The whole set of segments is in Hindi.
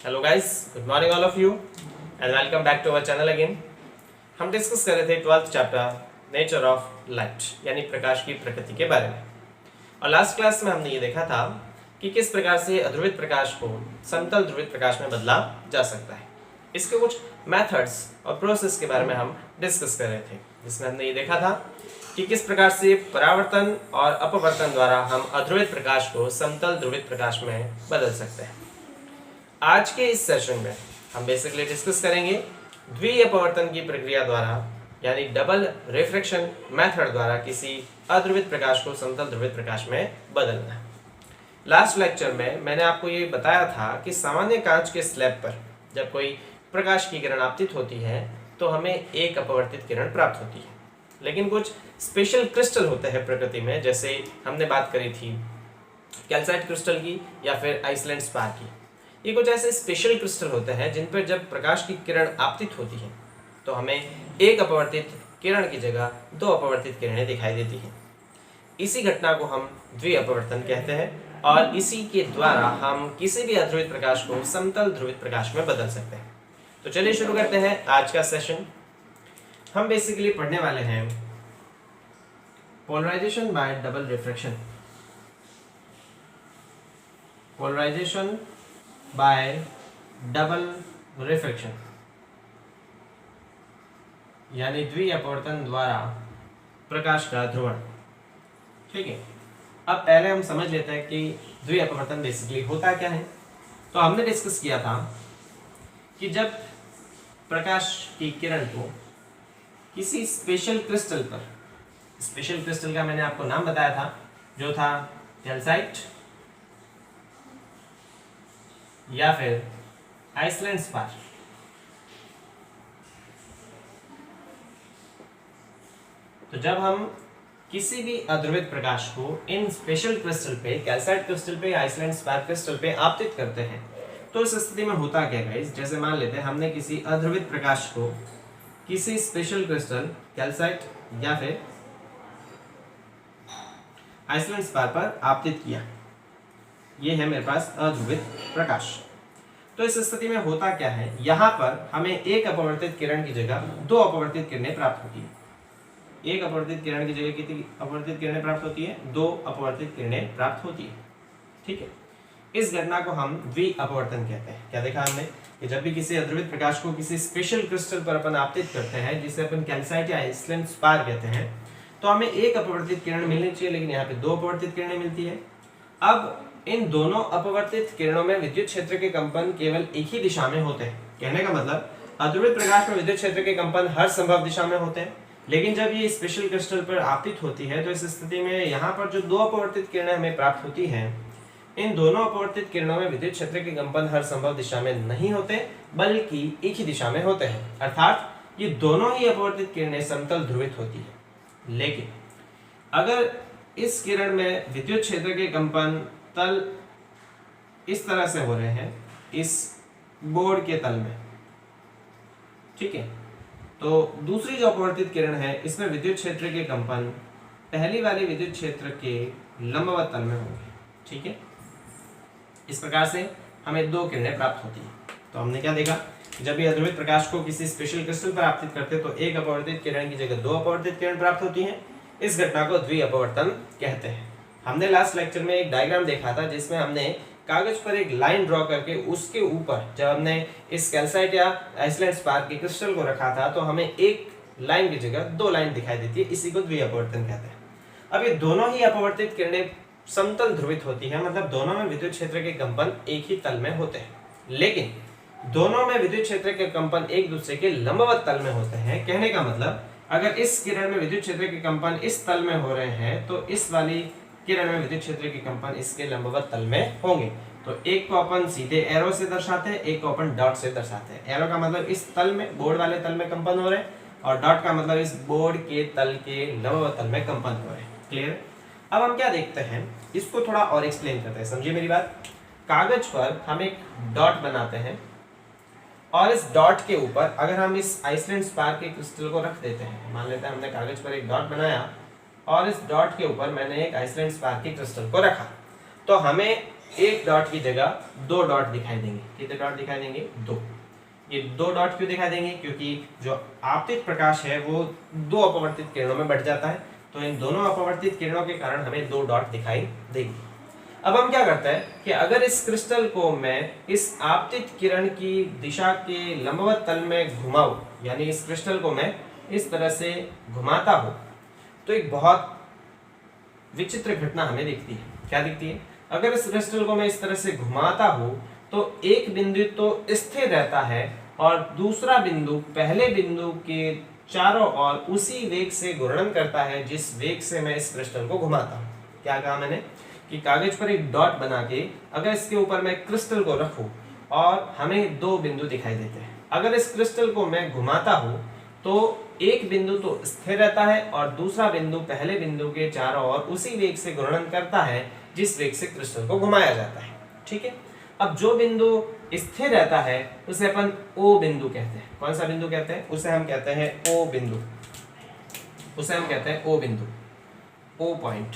Hello guys, good morning all of you and welcome back to our channel again. हम डिस्कस कर रहे थे 12th chapter nature of light यानी प्रकाश की प्रकृति के बारे में। और लास्ट क्लास में हमने ये देखा था कि किस प्रकार से अध्रुवित प्रकाश को समतल ध्रुवित प्रकाश में बदला जा सकता है। इसके कुछ मेथड्स और प्रोसेस के बारे में हम डिस्कस कर रहे थे, जिसमें हमने ये देखा था कि किस प्रकार से परावर्तन और अपवर्तन द्वारा हम अध्रुवित प्रकाश को समतल ध्रुवित प्रकाश में बदल सकते हैं। आज के इस सेशन में हम बेसिकली डिस्कस करेंगे द्विअपवर्तन की प्रक्रिया द्वारा यानी डबल रिफ्रैक्शन मेथड द्वारा किसी अध्रुवित प्रकाश को समतल ध्रुवित प्रकाश में बदलना। लास्ट लेक्चर में मैंने आपको ये बताया था कि सामान्य कांच के स्लैब पर जब कोई प्रकाश की किरण आपतित होती है तो हमें एक अपवर्तित किरण प्राप्त होती है, लेकिन कुछ स्पेशल क्रिस्टल होते हैं प्रकृति में, जैसे हमने बात करी थी कैल्साइट क्रिस्टल की या फिर आइसलैंड स्पार की। ये कुछ ऐसे स्पेशल क्रिस्टल होते हैं जिन पर जब प्रकाश की किरण आपतित होती है तो हमें एक अपवर्तित किरण की जगह दो अपवर्तित किरणें दिखाई देती हैं। इसी घटना को हम द्विअपवर्तन कहते हैं और इसी के द्वारा हम किसी भी अध्रुवित प्रकाश को समतल ध्रुवित प्रकाश में बदल सकते हैं। तो चलिए शुरू करते हैं आज का सेशन। हम बेसिकली पढ़ने वाले हैं polarization by double refraction. Polarization by double refraction यानी द्विअपवर्तन द्वारा प्रकाश का ध्रुवण। ठीक है, अब पहले हम समझ लेते हैं कि द्विअपवर्तन बेसिकली होता क्या है। तो हमने डिस्कस किया था कि जब प्रकाश की किरण को किसी स्पेशल क्रिस्टल पर, स्पेशल क्रिस्टल का मैंने आपको नाम बताया था जो था कैल्साइट या फिर आइसलैंड स्पार, तो जब हम किसी भी अध्रुवित प्रकाश को इन स्पेशल क्रिस्टल पे, कैल्साइट क्रिस्टल पे, आइसलैंड स्पार क्रिस्टल पे आपतित करते हैं तो इस स्थिति में होता क्या गाइस, जैसे मान लेते हैं हमने किसी अध्रुवित प्रकाश को किसी स्पेशल क्रिस्टल कैल्साइट या फिर आइसलैंड स्पार पर आपतित किया। ये है मेरे पास अध्रुवित प्रकाश। तो इस स्थिति में होता क्या है, यहाँ पर हमें एक अपवर्तित किरण की जगह दो अपवर्तित किरणें प्राप्त होती है। एक अपवर्तित किरण की जगह कितनी अपवर्तित किरणें प्राप्त होती है? दो अपवर्तित किरणें प्राप्त होती है। ठीक है, इस घटना को हम द्विअपवर्तन कहते हैं। क्या देखा हमने कि जब भी किसी अध्रुवित प्रकाश को किसी स्पेशल क्रिस्टल पर अपन आपतित करते हैं, जिसे अपन कैल्साइट या आइसलैंड स्पार कहते हैं, तो हमें एक अपवर्तित किरण मिलनी चाहिए, लेकिन यहाँ पे दो अपवर्तित किरणें मिलती है। अब इन दोनों अपवर्तित किरणों में विद्युत क्षेत्र के कंपन केवल एक ही दिशा में होते हैं। कहने का मतलब अध्रुवित प्रकाश में विद्युत क्षेत्र के कंपन हर संभव दिशा में होते हैं, लेकिन जब ये स्पेशल क्रिस्टल पर आपतित होती है तो इस स्थिति में यहाँ पर जो दो अपवर्तित किरणें हमें प्राप्त होती हैं, इन दोनों अपवर्तित किरणों में विद्युत क्षेत्र के कंपन हर संभव दिशा में नहीं होते, बल्कि एक ही दिशा में होते हैं। अर्थात ये दोनों ही अपवर्तित किरणें समतल ध्रुवित होती है। लेकिन अगर इस किरण में विद्युत क्षेत्र के कंपन तल इस तरह से हो रहे हैं, इस बोर्ड के तल में, ठीक है, तो दूसरी जो अपवर्तित किरण है इसमें विद्युत क्षेत्र के कंपन पहली वाली विद्युत क्षेत्र के लंबवत तल में होंगे। ठीक है, इस प्रकार से हमें दो किरणें प्राप्त होती हैं। तो हमने क्या देखा, जब ये अध्रुवित प्रकाश को किसी स्पेशल क्रिस्टल पर आपतित करते तो एक अपवर्तित किरण की जगह दो अपवर्तित किरण प्राप्त होती हैं। इस घटना को द्विअपवर्तन कहते हैं। हमने लास्ट लेक्चर में एक डायग्राम देखा था जिसमें हमने कागज पर एक लाइन ड्रॉ करके उसके ऊपर जब हमने इस कैल्साइट या आइसलैंड स्पार के क्रिस्टल को रखा था तो हमें एक लाइन की जगह दो लाइन दिखाई देती है। इसी को द्विअपवर्तन कहते हैं। अब ये दोनों ही अपवर्तित किरणें समतल ध्रुवित होती है, मतलब दोनों में विद्युत क्षेत्र के कंपन एक ही तल में होते हैं, लेकिन दोनों में विद्युत क्षेत्र के कंपन एक दूसरे के लंबवत तल में होते हैं। कहने का मतलब अगर इस किरण में विद्युत क्षेत्र के कंपन इस तल में हो रहे हैं तो इस वाली किरण में विद्युत क्षेत्र के कंपन इसके लंबवत तल में होंगे। तो एक को अपन सीधे एरो से दर्शाते हैं, एक को अपन डॉट से दर्शाते हैं। एरो का मतलब इस तल में, बोर्ड वाले तल में कंपन हो रहे हैं, और डॉट का मतलब इस बोर्ड के तल के लंबवत तल में कंपन हो रहे हैं। क्लियर? अब हम क्या देखते हैं, इसको थोड़ा और एक्सप्लेन करते हैं, समझिए मेरी बात। कागज पर हम एक डॉट बनाते हैं और इस डॉट के ऊपर अगर हम इस आइसलैंड स्पार के क्रिस्टल को रख देते हैं, मान लेते हैं हमने कागज पर एक डॉट बनाया और इस डॉट के ऊपर मैंने एक आइसलैंड स्पार के क्रिस्टल को रखा, तो हमें एक डॉट की जगह दो डॉट दिखाई देंगे। कितने डॉट दिखाई देंगे? दो। ये दो डॉट क्यों दिखाई देंगे? क्योंकि जो आपतित प्रकाश है वो दो अपवर्तित किरणों में बढ़ जाता है, तो इन दोनों अपवर्तित किरणों के कारण हमें दो डॉट दिखाई देंगे। अब हम क्या करते हैं कि अगर इस क्रिस्टल को मैं इस आपतित किरण की दिशा के लंबवत तल में घुमाऊं, यानी इस क्रिस्टल को मैं इस तरह से घुमाता हूं, तो एक बहुत विचित्र घटना हमें दिखती है। क्या दिखती है? अगर इस क्रिस्टल को मैं इस तरह से घुमाता हूं तो एक बिंदु तो स्थिर रहता है और दूसरा बिंदु पहले बिंदु के चारों ओर उसी वेग से घूर्णन करता है जिस वेग से मैं इस क्रिस्टल को घुमाता हूं। क्या कहा मैंने कि कागज पर एक डॉट बना के अगर इसके ऊपर मैं क्रिस्टल को रखूं और हमें दो बिंदु दिखाई देते हैं। अगर इस क्रिस्टल को मैं घुमाता हूं तो एक बिंदु तो स्थिर रहता है और दूसरा बिंदु पहले बिंदु के चारों ओर उसी वेग से घूर्णन करता है जिस वेग से क्रिस्टल को घुमाया जाता है। ठीक है, अब जो बिंदु स्थिर रहता है उसे अपन ओ बिंदु कहते हैं। कौन सा बिंदु कहते हैं? उसे हम कहते हैं ओ बिंदु। उसे हम कहते हैं ओ बिंदु, ओ पॉइंट।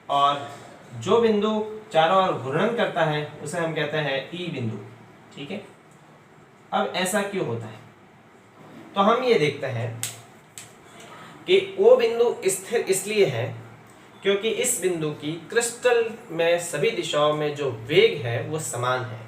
और जो बिंदु चारों ओर घूर्णन करता है उसे हम कहते हैं ई बिंदु। ठीक है, अब ऐसा क्यों होता है? तो हम ये देखते हैं कि ओ बिंदु स्थिर इसलिए है क्योंकि इस बिंदु की क्रिस्टल में सभी दिशाओं में जो वेग है वो समान है,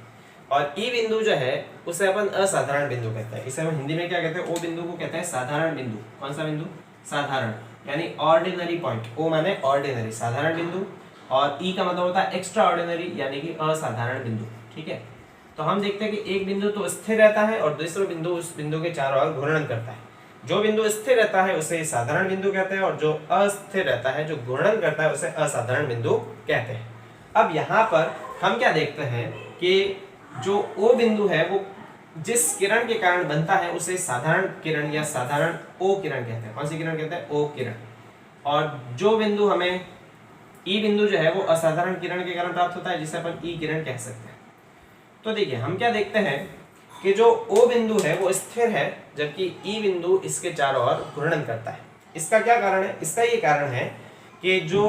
और ई बिंदु जो है उसे अपन असाधारण बिंदु कहते हैं। इसे हम हिंदी में क्या कहते हैं? ओ बिंदु को कहते हैं साधारण बिंदु। कौन सा बिंदु? साधारण, यानी ऑर्डिनरी पॉइंट। ओ माने ऑर्डिनरी, साधारण बिंदु, और ई का मतलब होता है एक्स्ट्रा ऑर्डिनरी, यानी कि असाधारण बिंदु। ठीक है, तो हम देखते हैं कि एक बिंदु तो स्थिर रहता है और दूसरा बिंदु उस बिंदु के चारों ओर घूर्णन करता है। जो बिंदु स्थिर रहता है उसे साधारण बिंदु कहते हैं और जो अस्थिर रहता है, जो घूर्णन करता है, उसे असाधारण बिंदु कहते हैं। अब यहाँ पर हम क्या देखते हैं कि जो ओ बिंदु है वो जिस किरण के कारण बनता है उसे साधारण किरण या साधारण ओ किरण कहते हैं। कौन सी किरण कहते हैं? ओ किरण। और जो बिंदु हमें ई बिंदु जो है वो असाधारण किरण के कारण प्राप्त होता है, जिसे अपन ई किरण कह सकते हैं। तो देखिए हम क्या देखते हैं कि जो ओ बिंदु है वो स्थिर है, जबकि ई बिंदु इसके चारों ओर घूर्णन करता है। इसका क्या कारण है? इसका ये कारण है कि जो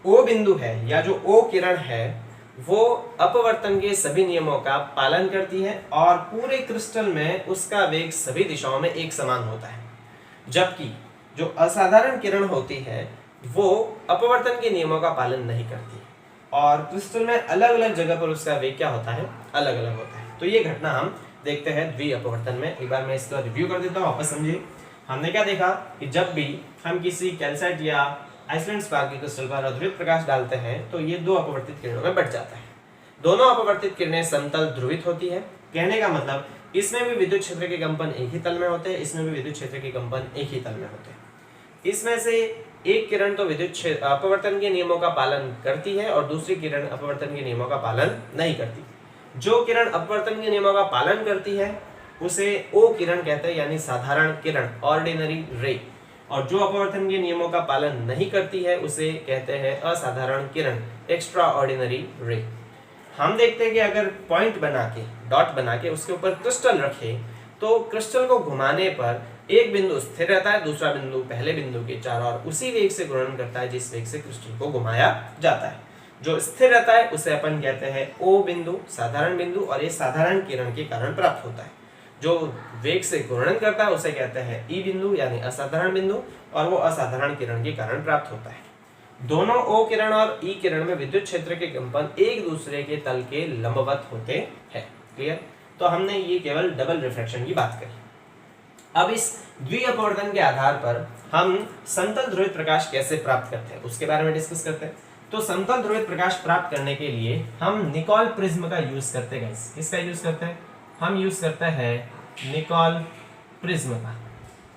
ओ बिंदु है या जो ओ किरण है वो अपवर्तन के सभी नियमों का पालन करती है और पूरे क्रिस्टल में उसका वेग सभी दिशाओं में एक समान होता है, जबकि जो असाधारण किरण होती है वो अपवर्तन के नियमों का पालन नहीं करती और क्रिस्टल में अलग अलग जगह पर उसका वेग क्या होता है? अलग अलग होता है। तो ये घटना हम देखते हैं द्वि अपवर्तन में। एक बार मैं इसका रिव्यू कर देता हूँ, वापस समझिए। हमने क्या देखा कि जब भी हम किसी कैल्साइट या आइसलैंड स्पार्क के क्रिस्टल पर अध्रुवित प्रकाश डालते हैं तो ये दो अपवर्तित किरणों में बढ़ जाता है। दोनों अपवर्तित किरणें समतल ध्रुवित होती है। कहने का मतलब इसमें भी विद्युत क्षेत्र के कंपन एक ही तल में होते हैं, इसमें भी विद्युत क्षेत्र के कंपन एक ही तल में होते हैं। इसमें से एक किरण तो विद्युत अपवर्तन के नियमों का पालन करती है और दूसरी किरण अपवर्तन के नियमों का पालन नहीं करती। जो किरण अपवर्तन के नियमों का पालन करती है उसे ओ किरण कहते हैं, यानी साधारण किरण, ऑर्डिनरी रे, और जो अपवर्तन के नियमों का पालन नहीं करती है उसे कहते हैं असाधारण किरण, एक्स्ट्रा ऑर्डिनरी रे। हम देखते हैं कि अगर पॉइंट बना के, डॉट बना के उसके ऊपर क्रिस्टल रखे तो क्रिस्टल को घुमाने पर एक बिंदु स्थिर रहता है, दूसरा बिंदु पहले बिंदु के चारों ओर उसी वेग से घूर्णन करता है जिस वेग से क्रिस्टल को घुमाया जाता है। जो स्थिर रहता है उसे अपन कहते हैं ओ बिंदु, साधारण बिंदु, और ये साधारण किरण के कारण प्राप्त होता है। जो वेग से घूर्णन करता है उसे कहते हैं ई बिंदु, यानी असाधारण बिंदु, और वो असाधारण किरण के कारण प्राप्त होता है। दोनों ओ किरण और ई किरण में विद्युत क्षेत्र के कंपन एक दूसरे के तल के लंबवत होते हैं। क्लियर? तो हमने ये केवल डबल रिफ्रैक्शन की बात करी। अब इस द्वि अपवर्तन के आधार पर हम समतल ध्रुवित प्रकाश कैसे प्राप्त करते हैं उसके बारे में डिस्कस करते हैं। तो समतल ध्रुवित प्रकाश प्राप्त करने के लिए हम निकोल प्रिज्म का यूज करते हैं। किसका यूज करते हैं? हम यूज करते हैं निकोल प्रिज्म का।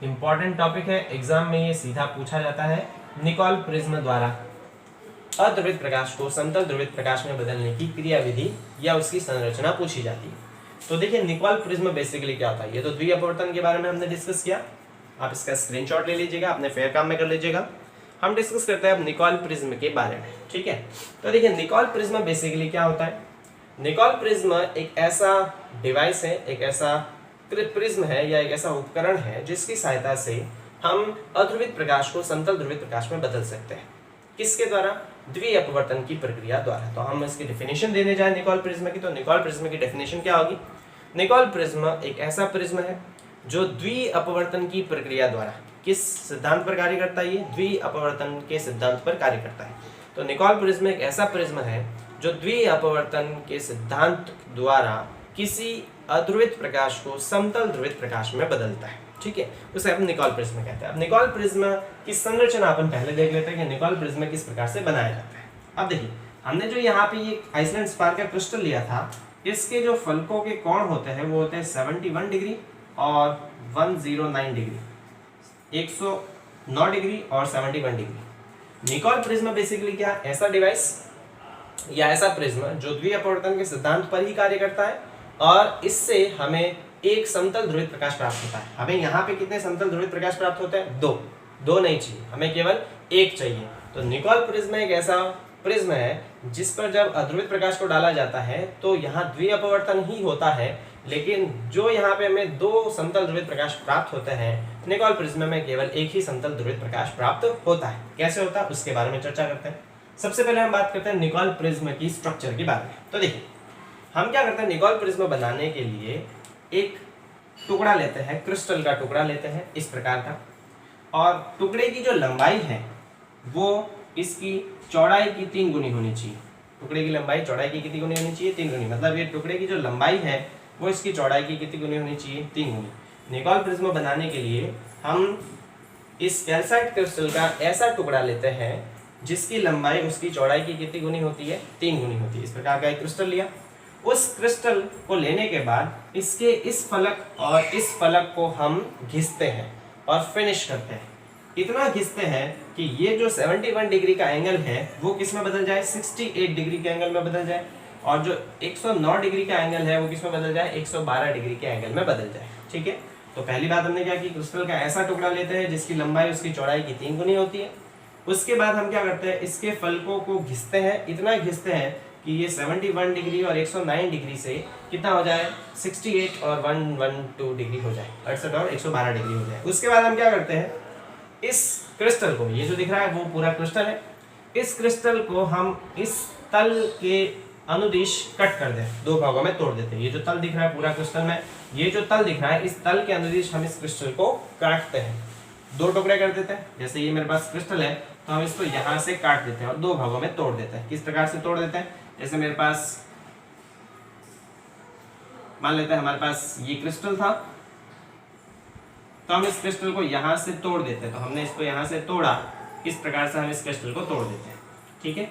इंपॉर्टेंट टॉपिक है, एग्जाम में ये सीधा पूछा जाता है। निकोल प्रिज्म द्वारा अध्रुवित प्रकाश को समतल ध्रुवित प्रकाश में बदलने की क्रियाविधि या उसकी संरचना पूछी जाती है। तो देखिए निकोल प्रिज्म बेसिकली क्या होता है। ये तो द्वि अपवर्तन के बारे में हमने डिस्कस किया, आप इसका स्क्रीनशॉट ले लीजिएगा, अपने फेयर काम में कर लीजिएगा। हम डिस्कस करते हैं अब निकोल प्रिज्म के बारे में। ठीक है, तो देखिए निकोल प्रिज्म बेसिकली क्या होता है। निकोल प्रिज्म एक ऐसा डिवाइस है, एक ऐसा प्रिज्म है या एक ऐसा उपकरण है जिसकी सहायता से हम अध्रुवित प्रकाश को समतल ध्रुवित प्रकाश में बदल सकते हैं। किसके द्वारा? द्विअपवर्तन की प्रक्रिया द्वारा। तो हम इसकी डेफिनेशन देने जाए निकोल प्रिज्म की, तो निकोल प्रिज्म की डेफिनेशन क्या होगी? निकोल प्रिज्म एक ऐसा प्रिज्म है जो द्विअपवर्तन की प्रक्रिया द्वारा किस सिद्धांत पर कार्य करता है? ये द्विअपवर्तन के सिद्धांत पर कार्य करता है। तो निकोल प्रिज्म एक ऐसा प्रिज्म है जो द्विअपवर्तन के सिद्धांत द्वारा किसी अध्रुवित प्रकाश को समतल ध्रुवित प्रकाश में बदलता है। ठीक है, उसे हम निकोल प्रिज्म कहते हैं। अब निकोल प्रिज्म की संरचना अपन पहले देख लेते हैं कि निकोल प्रिज्म किस प्रकार से बनाया जाता है। अब देखिए, हमने जो यहाँ पे ये आइसलैंड स्पार का क्रिस्टल लिया था, इसके जो फलकों के कोण होते हैं वो होते हैं 71 डिग्री और 109 डिग्री, 109 डिग्री और 71 डिग्री। निकोल प्रिज्म बेसिकली क्या? ऐसा डिवाइस या ऐसा प्रिज्म जो द्विअपवर्तन के सिद्धांत पर ही कार्य करता है और इससे हमें एक समतल ध्रुवित प्रकाश प्राप्त होता है। हमें यहाँ पे कितने समतल ध्रुवित प्रकाश प्राप्त होते हैं? दो नहीं चाहिए, हमें केवल एक चाहिए। तो निकोल प्रिज्म एक ऐसा प्रिज्म है जिस पर जब अध्रुवित प्रकाश को डाला जाता है तो यहाँ द्विअपवर्तन ही होता है, लेकिन जो यहाँ पे हमें दो समतल ध्रुवित प्रकाश प्राप्त होते हैं, निकोल प्रिज्म में केवल एक ही समतल ध्रुवित प्रकाश प्राप्त होता है। कैसे होता है उसके बारे में चर्चा करते हैं। सबसे पहले हम बात करते हैं निकोल प्रिज्म की स्ट्रक्चर के बारे में। तो देखिए, हम क्या करते हैं, निकोल प्रिज्म बनाने के लिए एक टुकड़ा लेते हैं, क्रिस्टल का टुकड़ा लेते हैं इस प्रकार का, और टुकड़े की जो लंबाई है वो इसकी चौड़ाई की 3 गुनी होनी चाहिए। टुकड़े की लंबाई चौड़ाई की कितनी गुनी होनी चाहिए? 3 गुनी। मतलब ये टुकड़े की जो लंबाई है वो इसकी चौड़ाई की कितनी गुनी होनी चाहिए? 3 गुनी। निकोल प्रिज्म बनाने के लिए हम इस कैल्साइट क्रिस्टल का ऐसा टुकड़ा लेते हैं जिसकी लंबाई उसकी चौड़ाई की कितनी गुनी होती है? 3 गुनी होती है। इस प्रकार का एक क्रिस्टल लिया। उस क्रिस्टल को लेने के बाद इसके इस फलक और इस फलक को हम घिसते हैं और फिनिश करते हैं। इतना घिसते हैं कि ये जो 71 डिग्री का एंगल है वो किस में बदल जाए? 68 डिग्री के एंगल में बदल जाए, और जो 109 डिग्री का एंगल है वो किस में बदल जाए? 112 डिग्री के एंगल में बदल जाए। ठीक है, तो पहली बात हमने क्या की, क्रिस्टल का ऐसा टुकड़ा लेते हैं जिसकी लंबाई उसकी चौड़ाई की 3 गुनी होती है। उसके बाद हम क्या करते हैं, इसके फलकों को घिसते हैं, इतना घिसते हैं कि ये 71 डिग्री और 109 डिग्री से कितना हो जाए? 68 और 112 डिग्री हो जाए, 68 और 112 डिग्री हो जाए। उसके बाद हम क्या करते हैं, इस क्रिस्टल को, ये जो दिख रहा है वो पूरा क्रिस्टल है, इस क्रिस्टल को हम इस तल के अनुदिश कट कर दें, 2 भागों में तोड़ देते हैं। ये जो तल दिख रहा है पूरा क्रिस्टल में, ये जो तल दिख रहा है, इस तल के अनुदिश हम इस क्रिस्टल को काटते हैं, 2 टुकड़े कर देते हैं। जैसे ये मेरे पास क्रिस्टल है तो हम इसको यहाँ से काट देते हैं और 2 भागों में तोड़ देते हैं। किस प्रकार से तोड़ देते हैं? जैसे मेरे पास, मान लेते हैं हमारे पास ये क्रिस्टल था, तो हम इस क्रिस्टल को यहाँ से तोड़ देते हैं। तो हमने इसको यहाँ से तोड़ा, इस प्रकार से हम इस क्रिस्टल को तोड़ देते हैं। ठीक है,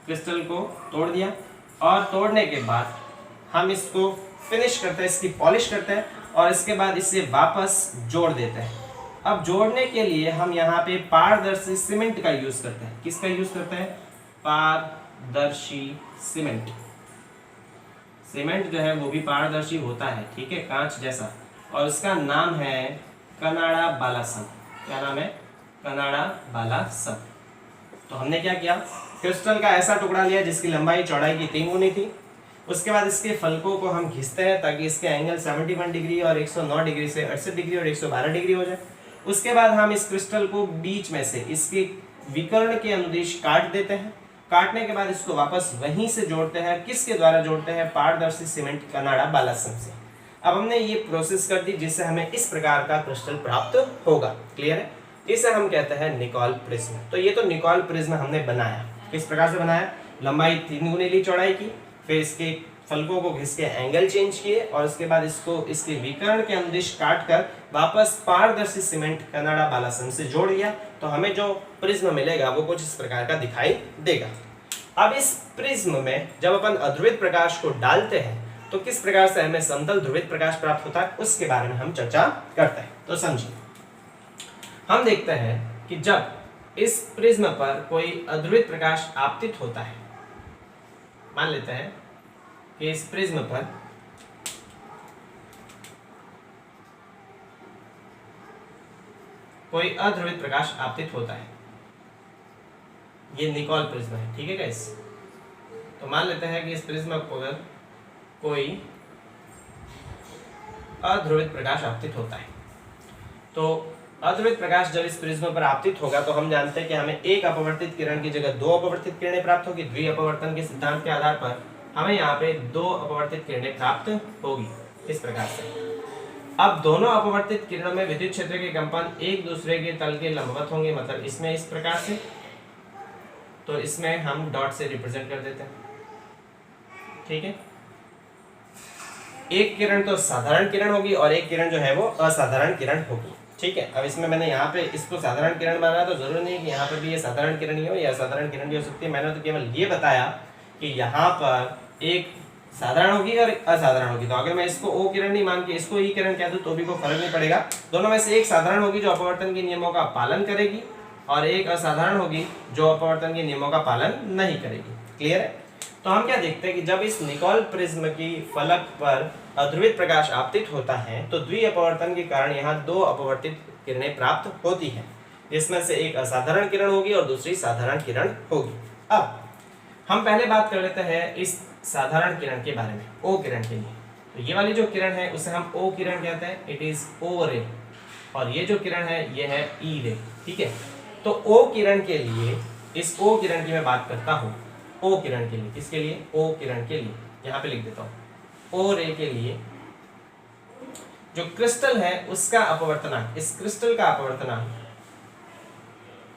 क्रिस्टल को तोड़ दिया और तोड़ने के बाद हम इसको फिनिश करते हैं, इसकी पॉलिश करते हैं और इसके बाद इसे वापस जोड़ देते हैं। अब जोड़ने के लिए हम यहाँ पे पारदर्शी सीमेंट का यूज करते हैं। किसका यूज करते हैं? पारदर्शी सीमेंट। सीमेंट जो है वो भी पारदर्शी होता है, ठीक है, कांच जैसा, और इसका नाम है कनाडा बालासम। क्या नाम है? कनाडा बालासम। तो हमने क्या किया, क्रिस्टल का ऐसा टुकड़ा लिया जिसकी लंबाई चौड़ाई की 3 गुनी थी। उसके बाद इसके फलकों को हम घिसते हैं ताकि इसके एंगल 71 डिग्री और 109 डिग्री से 68 डिग्री और 112 डिग्री हो जाए। उसके बाद हम इस क्रिस्टल को बीच में से इसके विकर्ण के अनुदिश काट देते हैं। काटने के बाद इसको वापस वहीं से जोड़ते हैं। किसके द्वारा जोड़ते हैं? पारदर्शी सीमेंट कनाडा बालासम से। अब हमने ये प्रोसेस कर दी जिससे हमें इस प्रकार का क्रिस्टल प्राप्त होगा। क्लियर है? इसे हम कहते हैं निकोल प्रिज्म। तो ये तो निकोल प्रिज्म हमने बनाया। किस प्रकार से बनाया? लंबाई 3 गुनी ली चौड़ाई की, फिर इसके फलकों को घिस के एंगल चेंज किए और उसके बाद इसको इसके विकर्ण के अनुदिश काट कर वापस पारदर्शी सीमेंट कनाडा बालासम से जोड़ दिया। तो हमें जो प्रिज्म मिलेगा वो कुछ इस प्रकार का दिखाई देगा। अब इस प्रिज्म में जब अपन अध्रुवित प्रकाश को डालते हैं तो किस प्रकार से हमें समतल ध्रुवित प्रकाश प्राप्त होता है उसके बारे में हम चर्चा करते हैं। तो समझिए, हम देखते हैं कि जब इस प्रिज्म पर कोई अध्रुवित प्रकाश आपतित होता है, मान लेते हैं कि इस प्रिज्म पर कोई अध्रुवित प्रकाश आपतित होता है, ये निकोल प्रिज्म है, ठीक है गाइस। तो मान लेते हैं कि इस प्रिज्म पर कोई अध्रुवित प्रकाश आपतित होता है, तो अद्वित प्रकाश जब इस प्रिज्म पर आपतित होगा तो हम जानते हैं कि हमें एक अपवर्तित किरण की जगह दो अपवर्तित किरणें प्राप्त होगी। द्विअपवर्तन के सिद्धांत के आधार पर हमें यहाँ पे दो अपवर्तित किरणें प्राप्त होगी इस प्रकार से। अब दोनों अपवर्तित किरणों में विद्युत क्षेत्र के कंपन एक दूसरे के तल के लंबवत होंगे, मतलब इसमें इस प्रकार से, तो इसमें हम डॉट से रिप्रेजेंट कर देते हैं। ठीक है, एक किरण तो साधारण किरण होगी और एक किरण जो है वो असाधारण किरण होगी। ठीक है, अब इसमें मैंने यहाँ पे इसको साधारण किरण बनाया तो जरूरी नहीं है कि यहाँ पे भी ये साधारण किरण ही हो या असाधारण किरण भी हो सकती है। मैंने तो केवल ये बताया कि यहाँ पर एक साधारण होगी और असाधारण होगी, तो अगर मैं इसको ओ किरण नहीं मान के इसको ई किरण कह दूं तो भी कोई फर्क नहीं पड़ेगा। दोनों में से एक साधारण होगी जो अपवर्तन के नियमों का पालन करेगी और एक असाधारण होगी जो अपवर्तन के नियमों का पालन नहीं करेगी। क्लियर है? तो हम क्या देखते हैं कि जब इस निकोल प्रिज्म की फलक पर अध्रुवित प्रकाश आपतित होता है तो द्विअपवर्तन के कारण यहाँ दो अपवर्तित किरणें प्राप्त होती हैं, जिसमें से एक असाधारण किरण होगी और दूसरी साधारण किरण होगी। अब हम पहले बात कर लेते हैं इस साधारण किरण के बारे में, ओ किरण के लिए। तो ये वाली जो किरण है उसे हम ओ किरण कहते हैं, इट इज ओ रे, और ये जो किरण है ये है ई रे। ठीक है, तो ओ किरण के लिए, इस ओ किरण की मैं बात करता हूँ, ओ किरण के लिए, किसके लिए? ओ किरण के लिए, यहाँ पे लिख देता हूँ। ओ रे के लिए जो क्रिस्टल है उसका अपवर्तनांक, इस क्रिस्टल का अपवर्तनांक,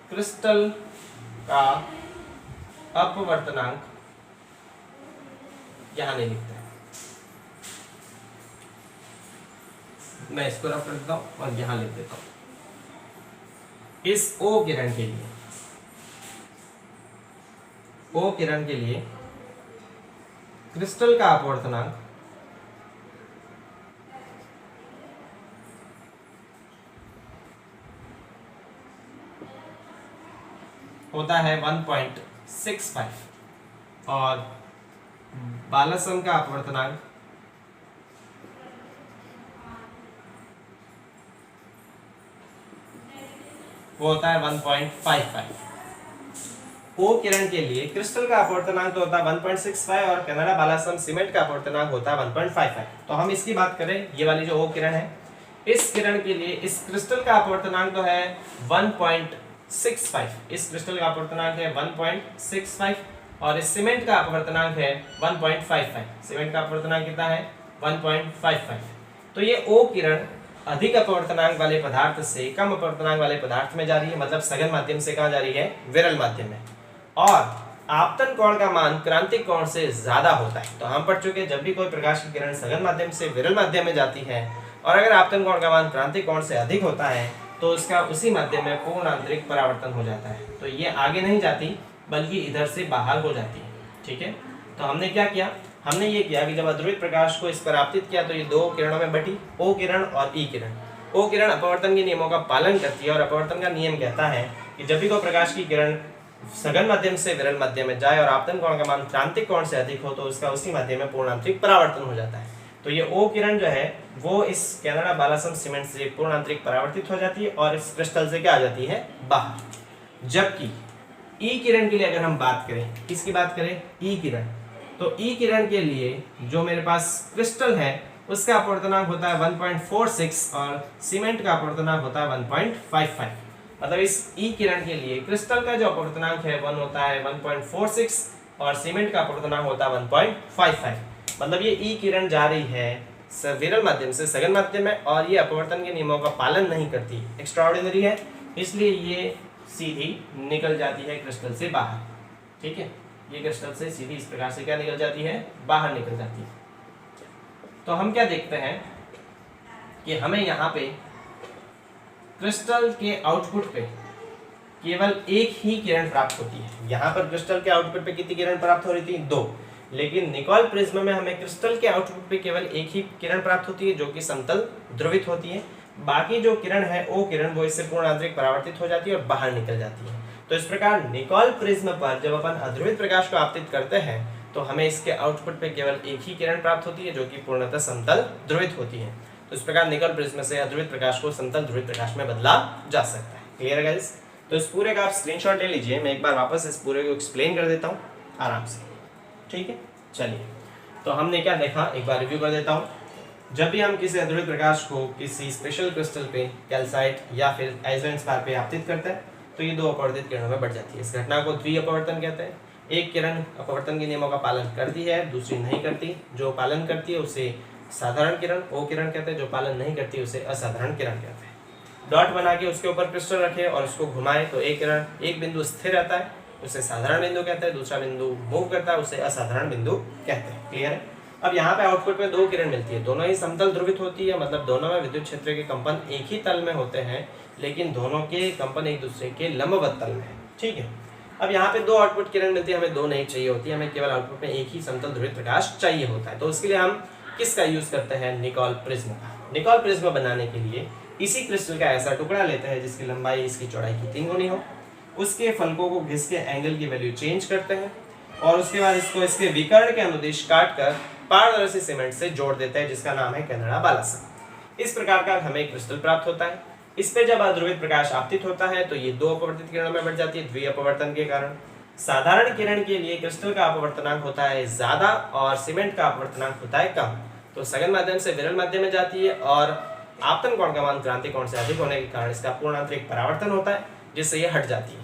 क्रिस्टल का अपवर्तनांक यहां नहीं लिखते हैं, मैं इसको रफ कर देता हूं और यहां लिख देता हूं। इस ओ किरण के लिए, ओ किरण के लिए क्रिस्टल का अपवर्तनांक होता है 1.65 और बालसम का अपवर्तनांक वो होता है 1.55। ओ किरण के लिए क्रिस्टल का अपवर्तनांक तो होता है 1.65 और कनाडा बालासम सीमेंट का अपवर्तनांक होता है 1.55। तो हम इसकी बात करें, ये वाली जो ओ किरण है, इस किरण के लिए इस क्रिस्टल का अपवर्तनांक तो है 1.65, इस क्रिस्टल का अपवर्तनांक है 1.65 और इस सीमेंट का अपवर्तनांक है 1.55। सीमेंट का अपवर्तनांक कितना है? 1.55। तो ये ओ किरण अधिक अपवर्तनांक वाले पदार्थ से कम अपवर्तनांक वाले पदार्थ में जा रही है, मतलब सघन माध्यम से कहाँ जा रही है? विरल माध्यम में। और आपतन कोण का मान क्रांतिक कोण से ज्यादा होता है। तो हम पढ़ चुके हैं, जब भी कोई प्रकाश की किरण सघन माध्यम से विरल माध्यम में जाती है और अगर आपतन कोण का मान क्रांतिक कोण से अधिक होता है तो उसका उसी माध्यम में पूर्ण आंतरिक परावर्तन हो जाता है। तो ये आगे नहीं जाती बल्कि इधर से बाहर हो जाती है। ठीक है, तो हमने क्या किया? हमने ये किया कि जब अध्रुवित प्रकाश को इस पर आपतित किया तो ये दो किरणों में बटी, ओ किरण और ई किरण। ओ किरण अपवर्तन के नियमों का पालन करती है और अपवर्तन का नियम कहता है कि जब भी कोई प्रकाश की किरण सघन माध्यम से विरल माध्यम में जाए और आपतन कोण का मान क्रांतिक कोण से अधिक हो तो उसका उसी माध्यम में पूर्ण आंतरिक परावर्तन हो जाता है। तो ये ओ किरण जो है वो इस कनाडा बालासम सीमेंट से पूर्ण आंतरिक परावर्तित हो जाती है और इस क्रिस्टल से क्या आ जाती है? बाहर। जबकि ई किरण के लिए अगर हम बात करें, किसकी बात करें? ई किरण। तो ई किरण के लिए जो मेरे पास क्रिस्टल है उसका अपवर्तनांक होता है 1.46 और सीमेंट का अपवर्तनांक होता है 1.55। मतलब इस ई किरण के लिए क्रिस्टल का जो अपवर्तनांक है 1 होता है 1.46 और सीमेंट का अपवर्तनांक होता है 1.55। मतलब ये ई किरण जा रही है विरल माध्यम से सघन माध्यम में और ये अपवर्तन के नियमों का पालन नहीं करती, एक्स्ट्राऑर्डिनरी है, इसलिए ये सीधी निकल जाती है क्रिस्टल से बाहर। ठीक है, ये क्रिस्टल से सीधी इस प्रकार से क्या निकल जाती है? बाहर निकल जाती है। तो हम क्या देखते हैं कि हमें यहाँ पे क्रिस्टल के आउटपुट पे केवल एक ही किरण प्राप्त होती है। यहाँ पर क्रिस्टल के आउटपुट पे कितनी किरण प्राप्त हो रही थी? 2। लेकिन निकोल प्रिज्म में हमें क्रिस्टल के आउटपुट पे केवल एक ही किरण प्राप्त होती है जो कि समतल ध्रुवित होती है। बाकी जो किरण है ओ किरण वो इससे पूर्ण आंतरिक परावर्तित हो जाती है और बाहर निकल जाती है। तो इस प्रकार निकोल प्रिज्म पर जब अपन अध्रुवित प्रकाश को आपतित करते हैं तो हमें इसके आउटपुट पे केवल एक ही किरण प्राप्त होती है जो कि पूर्णतः समतल ध्रुवित होती है। तो इस प्रकार निकोल प्रिज्म से अध्रुवित प्रकाश को समतल ध्रुवित प्रकाश में बदला जा सकता है। क्लियर है गाइस? तो इस पूरे का आप स्क्रीनशॉट ले लीजिए, मैं एक बार वापस इस पूरे को एक्सप्लेन कर देता हूँ आराम से। ठीक है, चलिए, तो हमने क्या देखा एक बार रिव्यू कर देता हूँ। जब भी हम किसी अध्रुवित प्रकाश को किसी स्पेशल क्रिस्टल पे, कैल्साइट या फिर आइसोलेंस स्पार पे आपतित करते हैं तो ये दो अपवर्तित किरणों में बढ़ जाती है। इस घटना को द्वि अपवर्तन कहते हैं। एक किरण अपवर्तन के नियमों का पालन करती है, दूसरी नहीं करती। जो पालन करती है उसे साधारण किरण O किरण कहते हैं, जो पालन नहीं करती उसे असाधारण किरण कहते हैं। डॉट बना के उसके ऊपर क्रिस्टल रखे और उसको घुमाए तो एक किरण एक बिंदु स्थिर रहता है, उसे साधारण बिंदु कहते हैं। दूसरा बिंदु मूव करता है, उसे असाधारण बिंदु कहते हैं। क्लियर है? अब यहाँ पे आउटपुट में दो किरण मिलती है, दोनों ही समतल ध्रुवित होती है, मतलब दोनों में विद्युत क्षेत्र के कंपन एक ही तल में होते हैं, लेकिन दोनों के कंपन एक दूसरे के लंबवत तल में है। ठीक है, अब यहाँ पे दो आउटपुट किरण मिलती है, हमें दो नहीं चाहिए होती, हमें केवल आउटपुट में एक ही समतल ध्रुवित प्रकाश चाहिए होता है। तो उसके लिए हम किसका यूज करते हैं? निकोल प्रिज्म का। निकोल प्रिज्म बनाने के लिए इसी क्रिस्टल का ऐसा टुकड़ा लेते हैं जिसकी लंबाई इसकी चौड़ाई की 3 गुनी हो, उसके फलकों को घिस के एंगल की वैल्यू चेंज करते हैं और उसके बाद इसको इसके विकर्ण के अनुदिश काट कर पारदर्शी सीमेंट से जोड़ देते हैं, जिसका नाम है कनाडा बालासन। इस प्रकार का हमें क्रिस्टल प्राप्त होता है। इस पे जब अध्रुवित प्रकाश आपतित होता है तो ये दो अपवर्तित किरणों में बढ़ जाती है द्वि अपवर्तन के कारण। साधारण किरण के लिए क्रिस्टल का अपवर्तनांक होता है ज्यादा और सीमेंट का अपवर्तनांक होता है कम, तो सघन माध्यम से विरल माध्यम में जाती है और आपतन कोण का मान क्रांति कोण से अधिक होने के कारण इसका पूर्णांतरिक परावर्तन होता है, जिससे ये हट जाती है।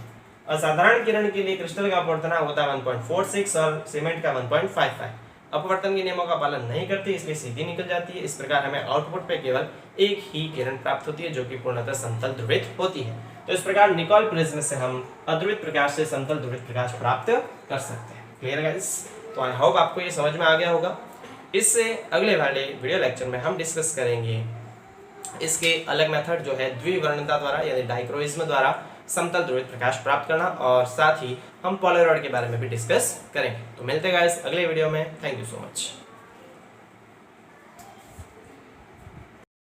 असाधारण किरण के लिए क्रिस्टल का अपवर्तनांक होता है 1.46 और सीमेंट का 1.55। अपवर्तन के नियमों का पालन नहीं करती, इसलिए सीधी निकल जाती है। इस प्रकार हमें आउटपुट पे केवल एक ही किरण प्राप्त होती है जो कि पूर्णतः समतल ध्रुवित होती है। तो इस प्रकार निकोल प्रिज्म से हम अध्रुवित प्रकाश से समतल ध्रुवित प्रकाश प्राप्त कर सकते हैं। Clear guys? तो आई होप आपको ये समझ में आ गया होगा। इससे अगले वाले वीडियो लेक्चर में हम डिस्कस करेंगे इसके अलग मेथड जो है द्विवर्णता द्वारा यानी डाइक्रोइज्म द्वारा समतल ध्रुवित प्रकाश प्राप्त करना, और साथ ही हम पोलरॉइड के बारे में भी डिस्कस करेंगे। तो मिलते हैं गाइस अगले वीडियो में। Thank you so much.